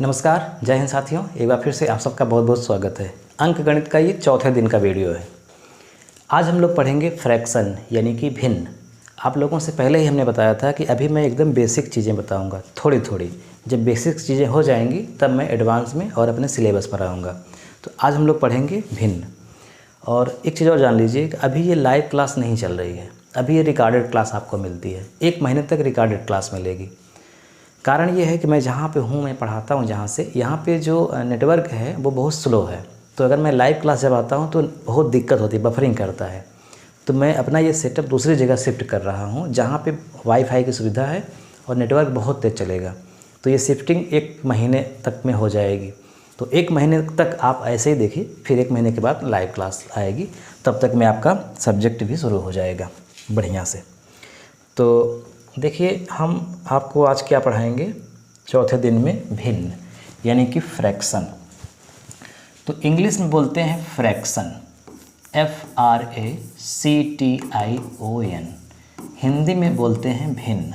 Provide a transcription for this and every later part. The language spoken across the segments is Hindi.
नमस्कार, जय हिंद साथियों। एक बार फिर से आप सबका बहुत बहुत स्वागत है। अंक गणित का ये चौथे दिन का वीडियो है। आज हम लोग पढ़ेंगे फ्रैक्शन यानी कि भिन्न। आप लोगों से पहले ही हमने बताया था कि अभी मैं एकदम बेसिक चीज़ें बताऊंगा, थोड़ी थोड़ी। जब बेसिक चीज़ें हो जाएंगी तब मैं एडवांस में और अपने सिलेबस पर आऊँगा। तो आज हम लोग पढ़ेंगे भिन्न। और एक चीज़ और जान लीजिए कि अभी ये लाइव क्लास नहीं चल रही है, अभी ये रिकॉर्डेड क्लास आपको मिलती है। 1 महीने तक रिकॉर्डेड क्लास मिलेगी। कारण ये है कि मैं जहाँ पे हूँ, मैं पढ़ाता हूँ जहाँ से, यहाँ पे जो नेटवर्क है वो बहुत स्लो है। तो अगर मैं लाइव क्लास जब आता हूँ तो बहुत दिक्कत होती है, बफरिंग करता है। तो मैं अपना ये सेटअप दूसरी जगह शिफ्ट कर रहा हूँ जहाँ पे वाईफाई की सुविधा है और नेटवर्क बहुत तेज़ चलेगा। तो ये शिफ्टिंग 1 महीने तक में हो जाएगी। तो 1 महीने तक आप ऐसे ही देखिए, फिर 1 महीने के बाद लाइव क्लास आएगी। तब तक में आपका सब्जेक्ट भी शुरू हो जाएगा बढ़िया से। तो देखिए, हम आपको आज क्या पढ़ाएंगे चौथे दिन में, भिन्न यानी कि फ्रैक्शन। तो इंग्लिश में बोलते हैं फ्रैक्शन, FRACTION। हिंदी में बोलते हैं भिन्न।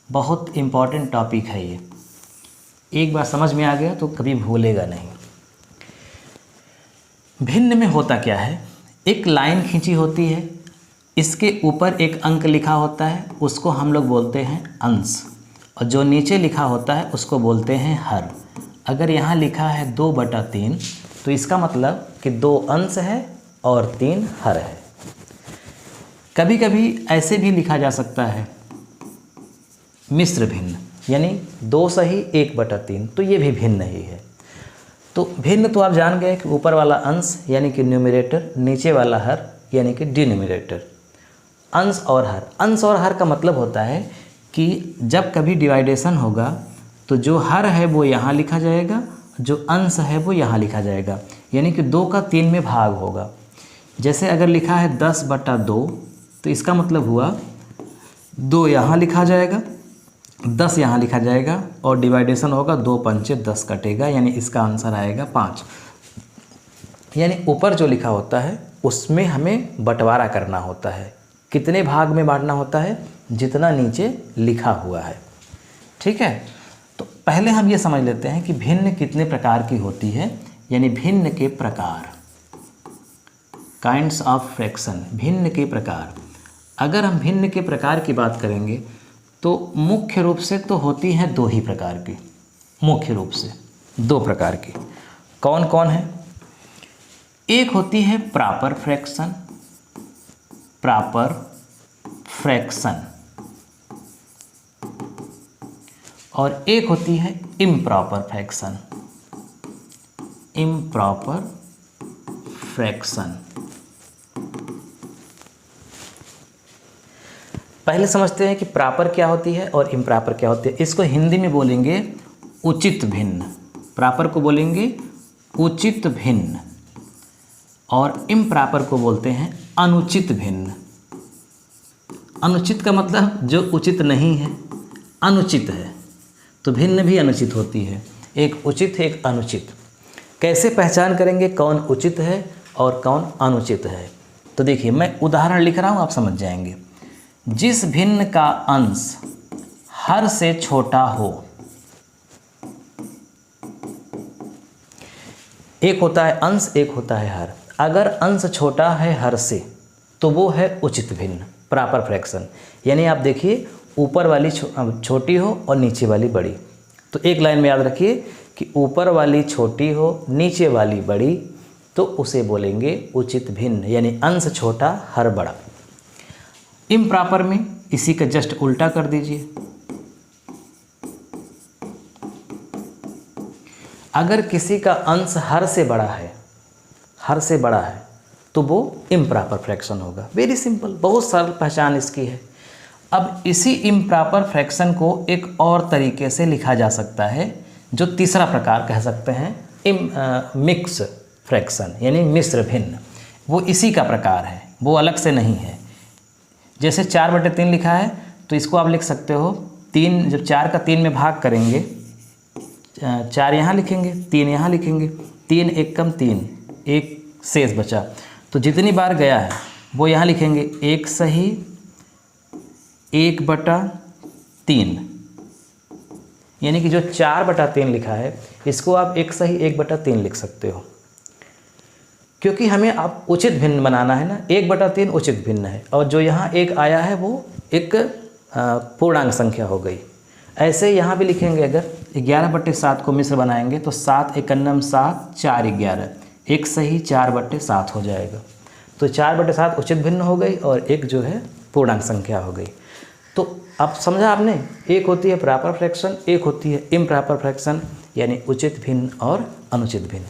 बहुत इम्पॉर्टेंट टॉपिक है ये, एक बार समझ में आ गया तो कभी भूलेगा नहीं। भिन्न में होता क्या है, एक लाइन खींची होती है, इसके ऊपर एक अंक लिखा होता है, उसको हम लोग बोलते हैं अंश, और जो नीचे लिखा होता है उसको बोलते हैं हर। अगर यहाँ लिखा है 2/3 तो इसका मतलब कि 2 अंश है और 3 हर है। कभी कभी ऐसे भी लिखा जा सकता है मिश्र भिन्न, यानी 2 सही 1/3, तो ये भी भिन्न ही है। तो भिन्न तो आप जान गए कि ऊपर वाला अंश यानी कि न्यूमरेटर, नीचे वाला हर यानी कि डिनोमिनेटर। अंश और हर, अंश और हर का मतलब होता है कि जब कभी डिवाइडेशन होगा तो जो हर है वो यहाँ लिखा जाएगा, जो अंश है वो यहाँ लिखा जाएगा, यानी कि 2 का 3 में भाग होगा। जैसे अगर लिखा है 10/2 तो इसका मतलब हुआ 2 यहाँ लिखा जाएगा, 10 यहाँ लिखा जाएगा, और डिवाइडेशन होगा 2 पंचे 10 कटेगा, यानी इसका आंसर आएगा 5। यानी ऊपर जो लिखा होता है उसमें हमें बंटवारा करना होता है। कितने भाग में बांटना होता है? जितना नीचे लिखा हुआ है। ठीक है, तो पहले हम ये समझ लेते हैं कि भिन्न कितने प्रकार की होती है, यानी भिन्न के प्रकार, काइंड्स ऑफ फ्रैक्शन, भिन्न के प्रकार। अगर हम भिन्न के प्रकार की बात करेंगे तो मुख्य रूप से तो होती हैं 2 ही प्रकार की, मुख्य रूप से 2 प्रकार की। कौन कौन है? एक होती है प्रॉपर फ्रैक्शन, प्रॉपर फ्रैक्शन, और एक होती है इम्प्रॉपर फ्रैक्शन, इम्प्रॉपर फ्रैक्शन। पहले समझते हैं कि प्रॉपर क्या होती है और इम्प्रॉपर क्या होती है। इसको हिंदी में बोलेंगे उचित भिन्न, प्रॉपर को बोलेंगे उचित भिन्न, और इम्प्रॉपर को बोलते हैं अनुचित भिन्न। अनुचित का मतलब जो उचित नहीं है, अनुचित है, तो भिन्न भी अनुचित होती है। एक उचित है, एक अनुचित। कैसे पहचान करेंगे कौन उचित है और कौन अनुचित है? तो देखिए, मैं उदाहरण लिख रहा हूँ, आप समझ जाएंगे। जिस भिन्न का अंश हर से छोटा हो, एक होता है अंश, एक होता है हर। अगर अंश छोटा है हर से तो वो है उचित भिन्न, प्रॉपर फ्रैक्शन। यानी आप देखिए, ऊपर वाली छोटी हो और नीचे वाली बड़ी। तो एक लाइन में याद रखिए कि ऊपर वाली छोटी हो, नीचे वाली बड़ी, तो उसे बोलेंगे उचित भिन्न, यानी अंश छोटा हर बड़ा। इम्प्रॉपर में इसी का जस्ट उल्टा कर दीजिए। अगर किसी का अंश हर से बड़ा है, हर से बड़ा है, तो वो इम्प्रॉपर फ्रैक्शन होगा। वेरी सिंपल, बहुत सरल पहचान इसकी है। अब इसी इम्प्रॉपर फ्रैक्शन को एक और तरीके से लिखा जा सकता है, जो तीसरा प्रकार कह सकते हैं मिक्स फ्रैक्शन, यानी मिश्र भिन्न। वो इसी का प्रकार है, वो अलग से नहीं है। जैसे 4/3 लिखा है तो इसको आप लिख सकते हो 3, जब 4 का 3 में भाग करेंगे, 4 यहाँ लिखेंगे, 3 यहाँ लिखेंगे, 3 1 कम 3, 1 शेष बचा, तो जितनी बार गया है वो यहाँ लिखेंगे 1 सही 1/3, यानी कि जो 4/3 लिखा है इसको आप 1/3 लिख सकते हो, क्योंकि हमें अब उचित भिन्न बनाना है ना। 1/3 उचित भिन्न है और जो यहाँ 1 आया है वो एक पूर्णांक संख्या हो गई। ऐसे यहाँ भी लिखेंगे, अगर 11/7 को मिश्र बनाएंगे तो 7 एकन्नम 7 4 11, 1/4/7 हो जाएगा। तो 4/7 उचित भिन्न हो गई और एक जो है पूर्णांक संख्या हो गई। तो अब समझा आपने, एक होती है प्रॉपर फ्रैक्शन, एक होती है इम्प्रॉपर फ्रैक्शन, यानी उचित भिन्न और अनुचित भिन्न।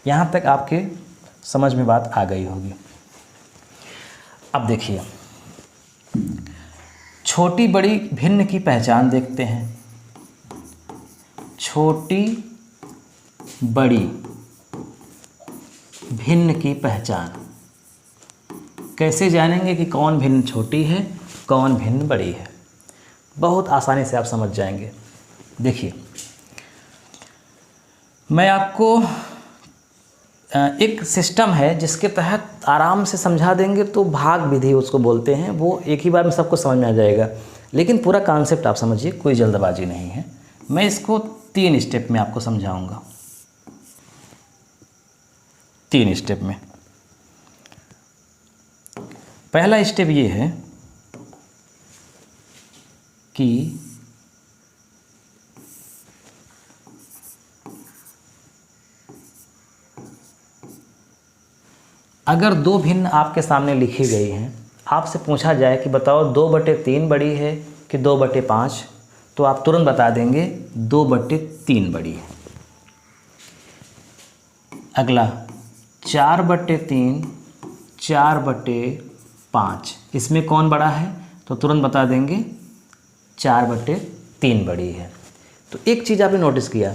यहाँ तक आपके समझ में बात आ गई होगी। अब देखिए, छोटी बड़ी भिन्न की पहचान देखते हैं। छोटी बड़ी भिन्न की पहचान कैसे जानेंगे कि कौन भिन्न छोटी है, कौन भिन्न बड़ी है? बहुत आसानी से आप समझ जाएंगे। देखिए, मैं आपको एक सिस्टम है जिसके तहत आराम से समझा देंगे तो भाग विधि उसको बोलते हैं, वो एक ही बार में सबको समझ में आ जाएगा। लेकिन पूरा कॉन्सेप्ट आप समझिए, कोई जल्दबाजी नहीं है। मैं इसको 3 स्टेप में आपको समझाऊंगा, 3 स्टेप में। पहला स्टेप ये है कि अगर 2 भिन्न आपके सामने लिखी गई हैं, आपसे पूछा जाए कि बताओ 2/3 बड़ी है कि 2/5, तो आप तुरंत बता देंगे 2/3 बड़ी है। अगला 4/3 4/5, इसमें कौन बड़ा है? तो तुरंत बता देंगे 4/3 बड़ी है। तो एक चीज़ आपने नोटिस किया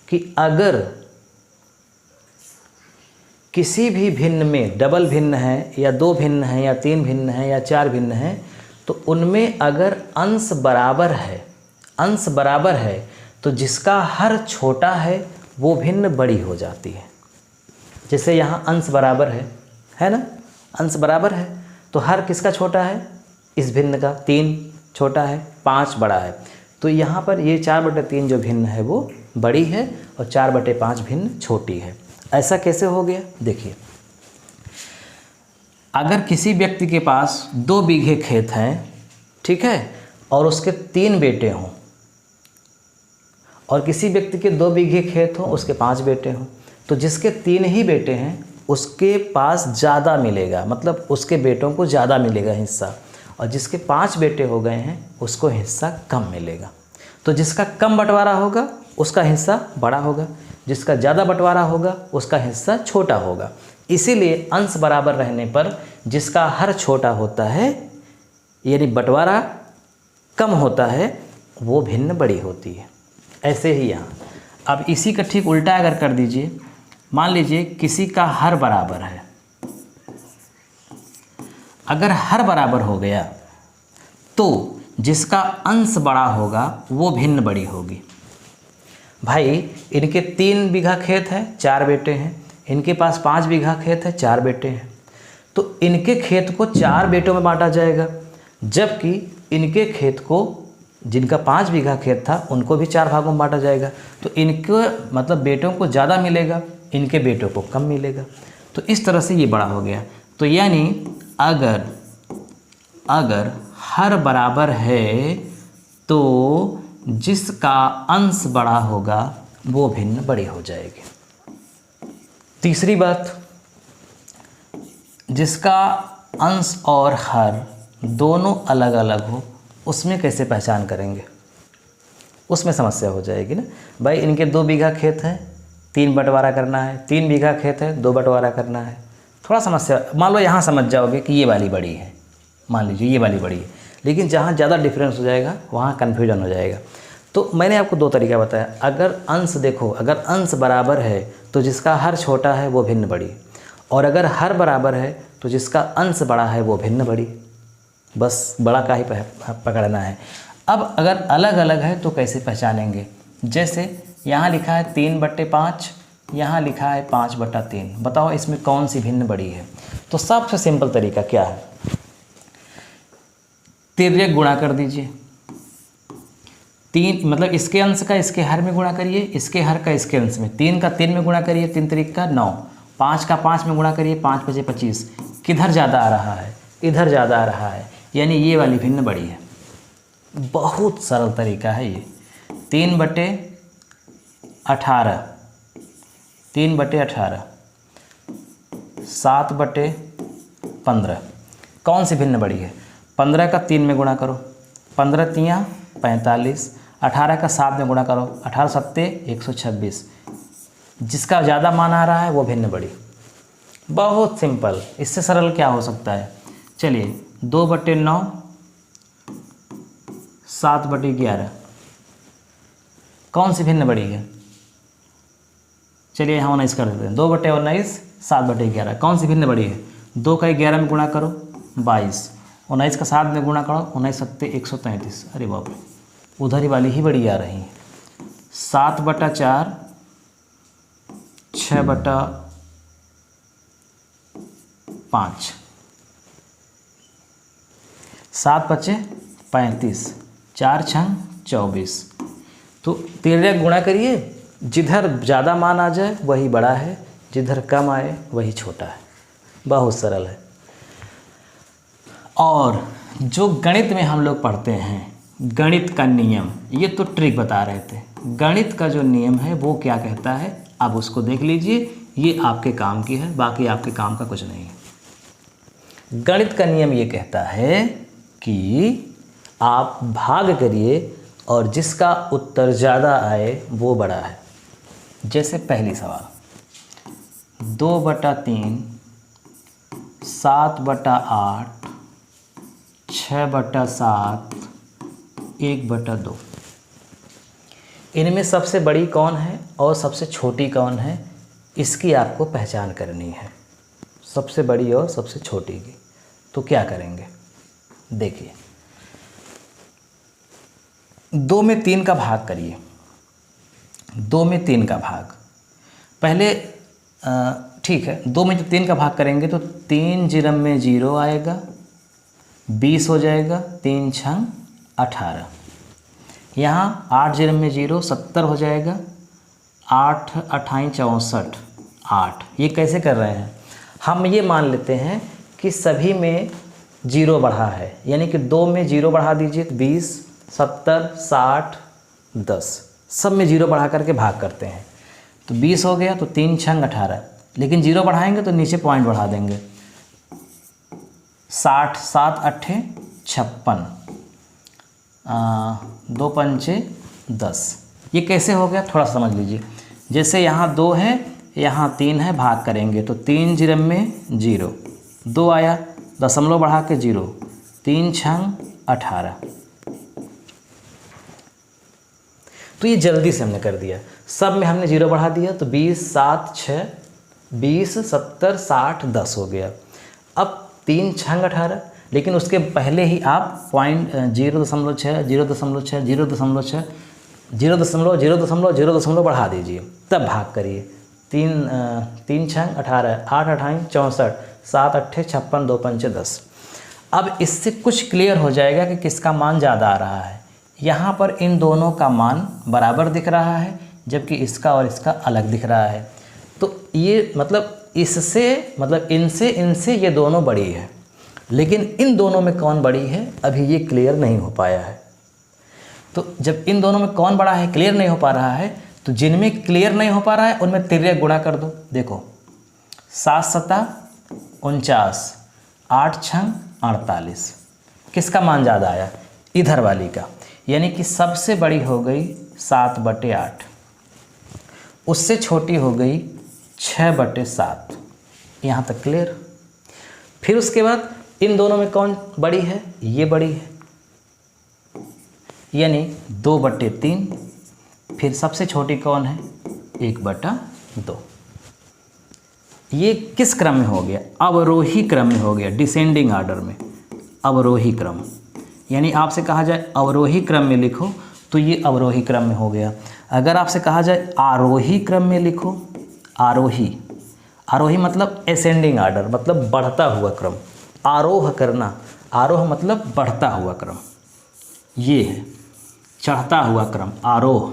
कि अगर किसी भी भिन्न में डबल भिन्न है या 2 भिन्न है या 3 भिन्न है या 4 भिन्न है, तो उनमें अगर अंश बराबर है तो जिसका हर छोटा है वो भिन्न बड़ी हो जाती है। जैसे यहाँ अंश बराबर है ना, अंश बराबर है तो हर किसका छोटा है? इस भिन्न का। 3 छोटा है, 5 बड़ा है, तो यहाँ पर ये 4/3 जो भिन्न है वो बड़ी है और 4/5 भिन्न छोटी है। ऐसा कैसे हो गया? देखिए, अगर किसी व्यक्ति के पास 2 बीघे खेत हैं, ठीक है, और उसके 3 बेटे हों, और किसी व्यक्ति के 2 बीघे खेत हों, उसके 5 बेटे हों, तो जिसके 3 ही बेटे हैं उसके पास ज़्यादा मिलेगा, मतलब उसके बेटों को ज़्यादा मिलेगा हिस्सा, और जिसके 5 बेटे हो गए हैं उसको हिस्सा कम मिलेगा। तो जिसका कम बंटवारा होगा उसका हिस्सा बड़ा होगा, जिसका ज़्यादा बंटवारा होगा उसका हिस्सा छोटा होगा। इसीलिए अंश बराबर रहने पर जिसका हर छोटा होता है, यानी बंटवारा कम होता है, वो भिन्न बड़ी होती है। ऐसे ही यहाँ अब इसी का ठीक उल्टा अगर कर दीजिए, मान लीजिए किसी का हर बराबर है, अगर हर बराबर हो गया तो जिसका अंश बड़ा होगा वो भिन्न बड़ी होगी। भाई, इनके 3 बीघा खेत है, 4 बेटे हैं, इनके पास 5 बीघा खेत है, 4 बेटे हैं, तो इनके खेत को 4 बेटों में बांटा जाएगा, जबकि इनके खेत को, जिनका 5 बीघा खेत था, उनको भी 4 भागों में बांटा जाएगा। तो इनके मतलब बेटों को ज़्यादा मिलेगा, इनके बेटों को कम मिलेगा। तो इस तरह से ये बड़ा हो गया। तो यानी अगर हर बराबर है तो जिसका अंश बड़ा होगा वो भिन्न बड़ी हो जाएगी। तीसरी बात, जिसका अंश और हर दोनों अलग अलग हो, उसमें कैसे पहचान करेंगे? उसमें समस्या हो जाएगी ना। भाई, इनके 2 बीघा खेत है, 3 बंटवारा करना है, 3 बीघा खेत है, 2 बंटवारा करना है, थोड़ा समस्या। मान लो यहाँ समझ जाओगे कि ये वाली बड़ी है, मान लीजिए ये वाली बड़ी है, लेकिन जहाँ ज़्यादा डिफरेंस हो जाएगा वहाँ कन्फ्यूजन हो जाएगा। तो मैंने आपको 2 तरीका बताया। अगर अंश देखो, अगर अंश बराबर है तो जिसका हर छोटा है वो भिन्न बड़ी, और अगर हर बराबर है तो जिसका अंश बड़ा है वो भिन्न बड़ी। बस बड़ा का ही पकड़ना है। अब अगर अलग अलग है तो कैसे पहचानेंगे? जैसे यहाँ लिखा है 3/5, यहाँ लिखा है 5/3, बताओ इसमें कौन सी भिन्न बड़ी है? तो सबसे सिंपल तरीका क्या है? तिर्यक गुणा कर दीजिए। 3 मतलब इसके अंश का इसके हर में गुणा करिए, इसके हर का इसके अंश में, 3 का 3 में गुणा करिए, 3 3 का 9, 5 का 5 में गुणा करिए, 5 5 25। किधर ज़्यादा आ रहा है? इधर ज़्यादा आ रहा है, यानी ये वाली भिन्न बड़ी है। बहुत सरल तरीका है ये। 3/18, 3/18, 7/15, कौन सी भिन्न बड़ी है? 15 का 3 में गुणा करो, 15 तियाँ 45, 18 का 7 में गुणा करो, 18 सत्ते 126। जिसका ज़्यादा मान आ रहा है वो भिन्न बड़ी। बहुत सिंपल, इससे सरल क्या हो सकता है? चलिए 2/9, 7/11, कौन सी भिन्न बड़ी है? चलिए यहाँ 19 कर देते हैं। 2/19, 7/11, कौन सी भिन्न बड़ी है? 2 का 11 में गुणा करो 22, 19 का 7 में गुणा करो, 19 सत्ते 133। अरे बाप रे, उधर ही वाली ही बड़ी आ रही है। 7/4, 6/5, 7×5 = 35, 4×6 = 24। तो तिर्यक गुणा करिए, जिधर ज़्यादा मान आ जाए वही बड़ा है, जिधर कम आए वही छोटा है। बहुत सरल है। और जो गणित में हम लोग पढ़ते हैं, गणित का नियम, ये तो ट्रिक बता रहे थे। गणित का जो नियम है वो क्या कहता है, आप उसको देख लीजिए। ये आपके काम की है, बाकी आपके काम का कुछ नहीं है। गणित का नियम ये कहता है कि आप भाग करिए और जिसका उत्तर ज़्यादा आए वो बड़ा है। जैसे पहली सवाल, 2/3, 7/8, 6/7, 1/2। इनमें सबसे बड़ी कौन है और सबसे छोटी कौन है, इसकी आपको पहचान करनी है। सबसे बड़ी और सबसे छोटी की। तो क्या करेंगे, देखिए 2 में 3 का भाग करिए। 2 में 3 का भाग पहले, ठीक है, 2 में 3 का भाग करेंगे तो 3 जीरम में 0 आएगा, 20 हो जाएगा, 3 छंग 18। यहाँ 8 जीरम में 0 70 हो जाएगा, 8 अट्ठाई 64, 8। ये कैसे कर रहे हैं? हम ये मान लेते हैं कि सभी में 0 बढ़ा है, यानी कि 2 में 0 बढ़ा दीजिए तो 20, 70, 60, 10, सब में 0 बढ़ा करके भाग करते हैं। तो 20 हो गया, तो 3 छंग 18, लेकिन 0 बढ़ाएंगे तो नीचे पॉइंट बढ़ा देंगे। 60, 7 अट्ठे 56, 2 पंचे 10। ये कैसे हो गया, थोड़ा समझ लीजिए। जैसे यहाँ 2 है, यहाँ 3 है, भाग करेंगे तो 3 जीरम में 0, 2 आया, दशमलव बढ़ा के 0, 3 छंग 18। तो ये जल्दी से हमने कर दिया, सब में हमने 0 बढ़ा दिया तो 20, 7, 6, 20, 70, 60, 10 हो गया। अब 3 छंग 18, लेकिन उसके पहले ही आप पॉइंट 0.6, 0.6, 0.6, 0.0 बढ़ा दीजिए, तब भाग करिए। 3 छंग 18, 8 अट्ठाई 64, 7 अट्ठे 56, 2 पंचे 10। अब इससे कुछ क्लियर हो जाएगा कि किसका मान ज़्यादा आ रहा है। यहाँ पर इन दोनों का मान बराबर दिख रहा है, जबकि इसका और इसका अलग दिख रहा है। तो ये मतलब इससे, मतलब इनसे ये दोनों बड़ी है, लेकिन इन दोनों में कौन बड़ी है अभी ये क्लियर नहीं हो पाया है। तो जब इन दोनों में कौन बड़ा है क्लियर नहीं हो पा रहा है, तो जिनमें क्लियर नहीं हो पा रहा है उनमें तिर्यक गुणा कर दो। देखो 7 सता 49, 8 छंग 48, किसका मान ज़्यादा आया, इधर वाली का, यानी कि सबसे बड़ी हो गई 7/8, उससे छोटी हो गई 6/7। यहाँ तक क्लियर। फिर उसके बाद इन दोनों में कौन बड़ी है, ये बड़ी है, यानी 2/3। फिर सबसे छोटी कौन है, 1/2। ये किस क्रम में हो गया, अवरोही क्रम में हो गया, डिसेंडिंग ऑर्डर में, अवरोही क्रम। यानी आपसे कहा जाए अवरोही क्रम में लिखो तो ये अवरोही क्रम में हो गया। अगर आपसे कहा जाए आरोही क्रम में लिखो, आरोही, आरोही मतलब असेंडिंग ऑर्डर, मतलब बढ़ता हुआ क्रम, आरोह करना, आरोह मतलब बढ़ता हुआ क्रम, ये है। चढ़ता हुआ क्रम, आरोह।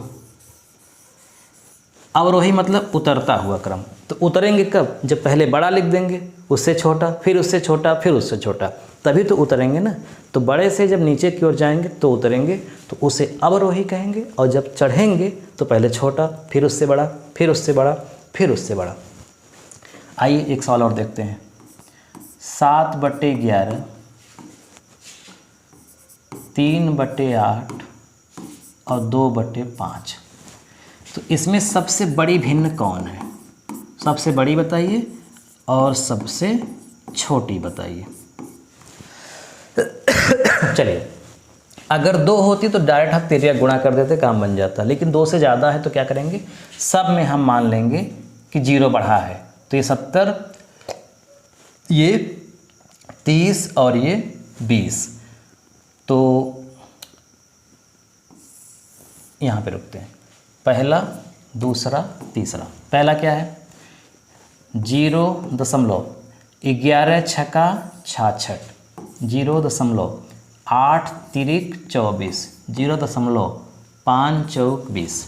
अवरोही मतलब उतरता हुआ क्रम। तो उतरेंगे कब? जब पहले बड़ा लिख देंगे, उससे छोटा, फिर उससे छोटा, फिर उससे छोटा, तभी तो उतरेंगे ना। तो बड़े से जब नीचे की ओर जाएंगे तो उतरेंगे, तो उसे अवरोही कहेंगे। और जब चढ़ेंगे तो पहले छोटा, फिर उससे बड़ा, फिर उससे बड़ा, फिर उससे बड़ा। आइए एक सवाल और देखते हैं। 7/11, 3/8 और 2/5। तो इसमें सबसे बड़ी भिन्न कौन है? सबसे बड़ी बताइए और सबसे छोटी बताइए। चलिए, अगर 2 होती तो डायरेक्ट हम तिर्यक गुणा कर देते, काम बन जाता। लेकिन 2 से ज़्यादा है तो क्या करेंगे? सब में हम मान लेंगे कि 0 बढ़ा है। तो ये 70, ये 30 और ये 20। तो यहाँ पे रुकते हैं। पहला, दूसरा, तीसरा। पहला क्या है? 0.11 छक्का 66, 0.8 तिरिक 24, 0.5 चौक 20।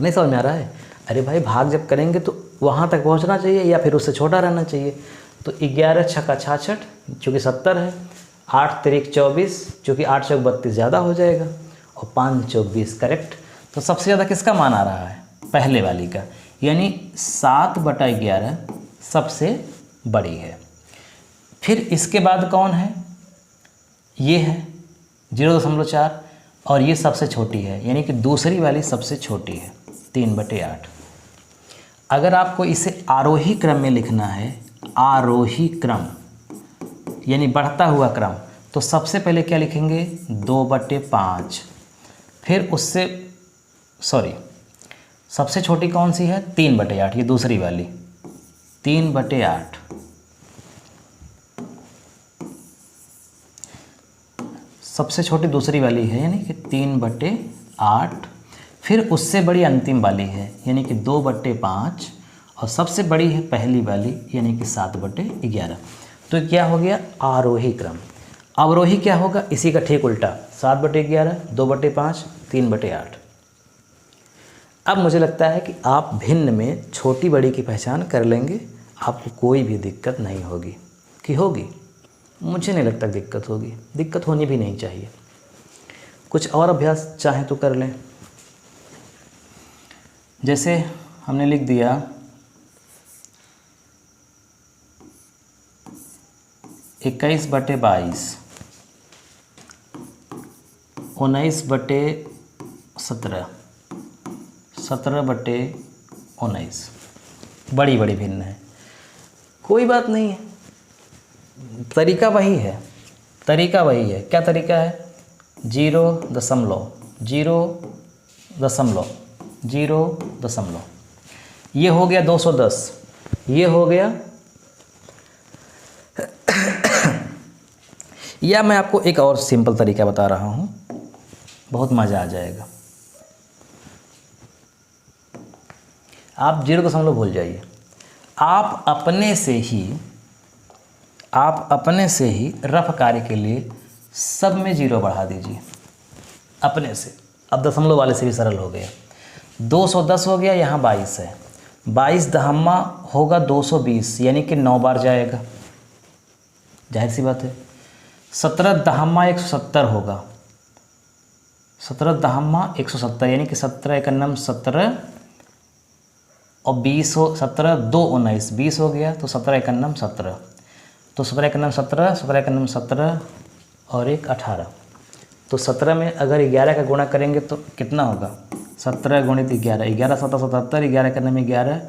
नहीं समझ में आ रहा है? अरे भाई, भाग जब करेंगे तो वहाँ तक पहुँचना चाहिए या फिर उससे छोटा रहना चाहिए। तो 11 छक्का 66 चूँकि 70 है, 8 तिरिक 24 चूँकि 8 चौक 32 ज़्यादा हो जाएगा, और 5 चौक 20 करेक्ट। तो सबसे ज़्यादा किसका मान आ रहा है? पहले वाली का, यानी 7/11 सबसे बड़ी है। फिर इसके बाद कौन है? ये है 0.4, और ये सबसे छोटी है, यानी कि दूसरी वाली सबसे छोटी है, 3/8। अगर आपको इसे आरोही क्रम में लिखना है, आरोही क्रम यानी बढ़ता हुआ क्रम, तो सबसे पहले क्या लिखेंगे? 2/5। फिर उससे सबसे छोटी कौन सी है? 3/8, ये दूसरी वाली 3/8। सबसे छोटी दूसरी वाली है, यानी कि 3/8। फिर उससे बड़ी अंतिम वाली है, यानी कि 2/5, और सबसे बड़ी है पहली वाली, यानी कि 7/11। तो क्या हो गया? आरोही क्रम। अवरोही क्या होगा? इसी का ठीक उल्टा, 7/11, 2/5, 3/8। अब मुझे लगता है कि आप भिन्न में छोटी बड़ी की पहचान कर लेंगे, आपको कोई भी दिक्कत नहीं होगी। कि होगी? मुझे नहीं लगता दिक्कत होगी, दिक्कत होनी भी नहीं चाहिए। कुछ और अभ्यास चाहें तो कर लें। जैसे हमने लिख दिया 21/22, 19/17, 17/19। बड़ी बड़ी भिन्न है, कोई बात नहीं है, तरीका वही है, तरीका वही है। क्या तरीका है? 0.0.0.0। ये हो गया 210, ये हो गया या मैं आपको एक और सिंपल तरीका बता रहा हूँ, बहुत मज़ा आ जाएगा। आप 0 भूल जाइए, आप अपने से ही रफ कार्य के लिए सब में 0 बढ़ा दीजिए अपने से। अब दशमलव वाले से भी सरल हो गया। 210 हो गया, यहाँ 22 है, 22 दहम्मा होगा 220, यानी कि 9 बार जाएगा, जाहिर सी बात है। 17 दहम्मा 170 होगा, 17 दहम्मा 170, यानी कि 17 एकन्नम 17 और 20 हो, 17 2 19, 20 हो गया, तो 17 एकन्नम 17, तो 17 एकन्नम 17, 17 एकन्नम 17 और 1 18। तो 17 में अगर 11 का गुणा करेंगे तो कितना होगा? 17 गुणित 11, 11 7 77, 11 एकन्नम 11,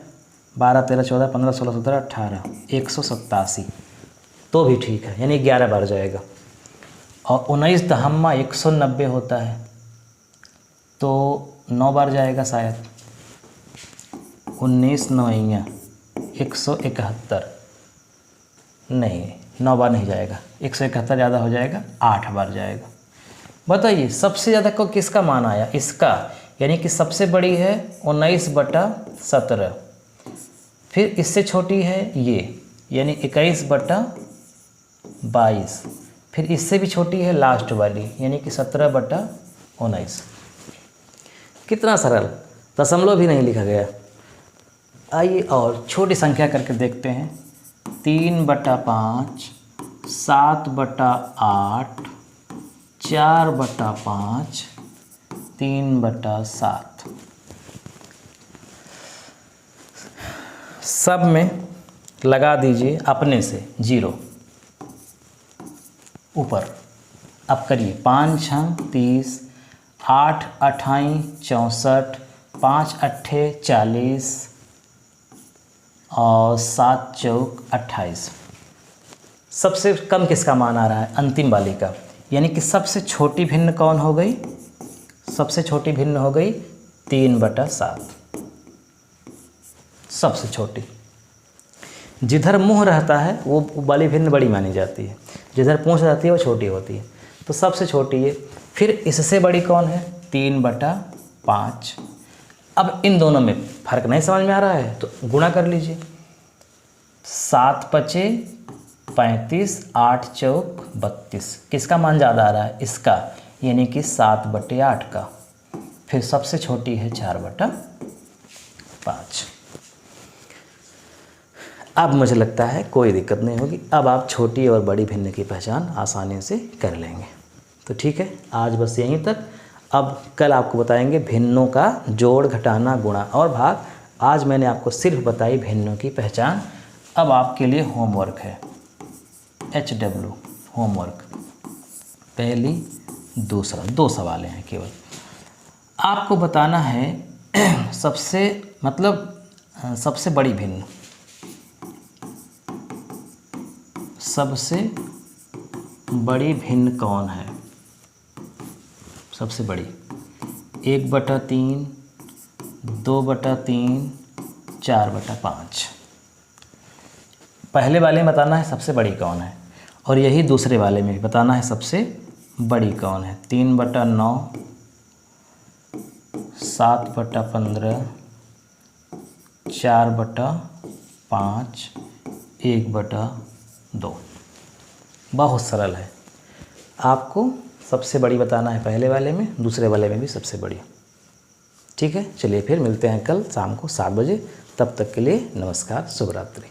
12 13 14 15 16 17 18, 187। तो भी ठीक है, यानी 11 बार जाएगा। और 19 दहम्मा 190 होता है, तो 9 बार जाएगा शायद। 19 9 171, नहीं 9 बार नहीं जाएगा, 171 ज़्यादा हो जाएगा, 8 बार जाएगा। बताइए सबसे ज़्यादा को किसका मान आया? इसका, यानी कि सबसे बड़ी है 19/17, फिर इससे छोटी है ये, यानी 21/22, फिर इससे भी छोटी है लास्ट वाली, यानी कि 17/19। 19। कितना सरल, दशमलव भी नहीं लिखा गया। आइए और छोटी संख्या करके देखते हैं। 3/5, 7/8, 4/5, 3/7। सब में लगा दीजिए अपने से 0 ऊपर। अब करिए 5 6 30, 8 28 64, 5 8 40 और 7 चौक 28। सबसे कम किसका मान आ रहा है? अंतिम वाली का। यानी कि सबसे छोटी भिन्न कौन हो गई? सबसे छोटी भिन्न हो गई 3/7, सबसे छोटी। जिधर मुंह रहता है वो वाली भिन्न बड़ी मानी जाती है, जिधर पूंछ रहती है वो छोटी होती है। तो सबसे छोटी है। फिर इससे बड़ी कौन है? 3/5। अब इन दोनों में फर्क नहीं समझ में आ रहा है तो गुणा कर लीजिए। 7 पचे 35, 8 चौक 32। किसका मान ज़्यादा आ रहा है? इसका, यानी कि 7/8 का। फिर सबसे छोटी है 4/5। अब मुझे लगता है कोई दिक्कत नहीं होगी। अब आप छोटी और बड़ी भिन्न की पहचान आसानी से कर लेंगे। तो ठीक है, आज बस यहीं तक। अब कल आपको बताएंगे भिन्नों का जोड़, घटाना, गुणा और भाग। आज मैंने आपको सिर्फ बताई भिन्नों की पहचान। अब आपके लिए होमवर्क है, HW होमवर्क। पहली दूसरा 2 सवाल हैं केवल। आपको बताना है सबसे बड़ी भिन्न, सबसे बड़ी भिन्न कौन है? सबसे बड़ी 1/3, 2/3, 4/5। पहले वाले में बताना है सबसे बड़ी कौन है, और यही दूसरे वाले में भी बताना है सबसे बड़ी कौन है। 3/9, 7/15, 4/5, 1/2। बहुत सरल है। आपको सबसे बड़ी बताना है पहले वाले में, दूसरे वाले में भी सबसे बड़ी। ठीक है, चलिए फिर मिलते हैं कल शाम को 7 बजे। तब तक के लिए नमस्कार, शुभ रात्रि।